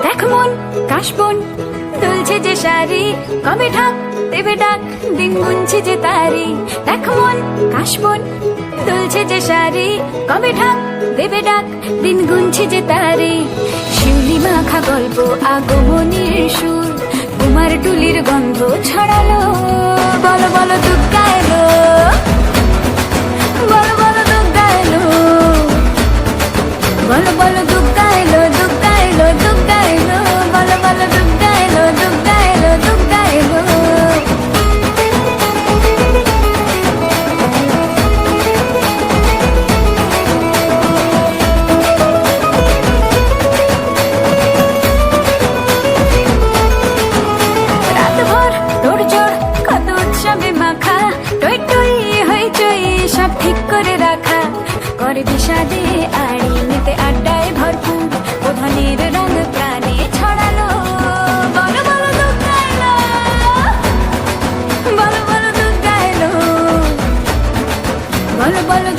দেখ মন কাশবন দুলছে যে শাড়ি, কবে ঢাক দেবে ডাক, দিন গুনছে যে তারি। দেখ মন কাশবন দুলছে যে শাড়ি, কবে ঢাক দেবে ডাক, দিন গুনছে যে তারি। শিউলি মাখা গল্প আগমনীর সুর, কুমার টুলির গন্ধ ছড়ালো। বলো বলো দুর্গা এলো, বলো বলো দুর্গা এলো, বলো বলো দুর্গা এলো, দুর্গা এলো, দুর্গা এলো, বলো বলো দুর্গা এলো, দুর্গা এলো, দুর্গা এলো। রাতভর তোড়জোড় কত উৎসবে মাখা, টই টই হইচই সব ঠিক করে রাখা। করে বিষাদে আড়ি নিতে আড্ডায় ভরপুর, প্রধানের রঙ প্রাণে ছড়ালো। বলো বলো দুর্গা এলো, বলো বলো দুর্গা এলো, বলো বলো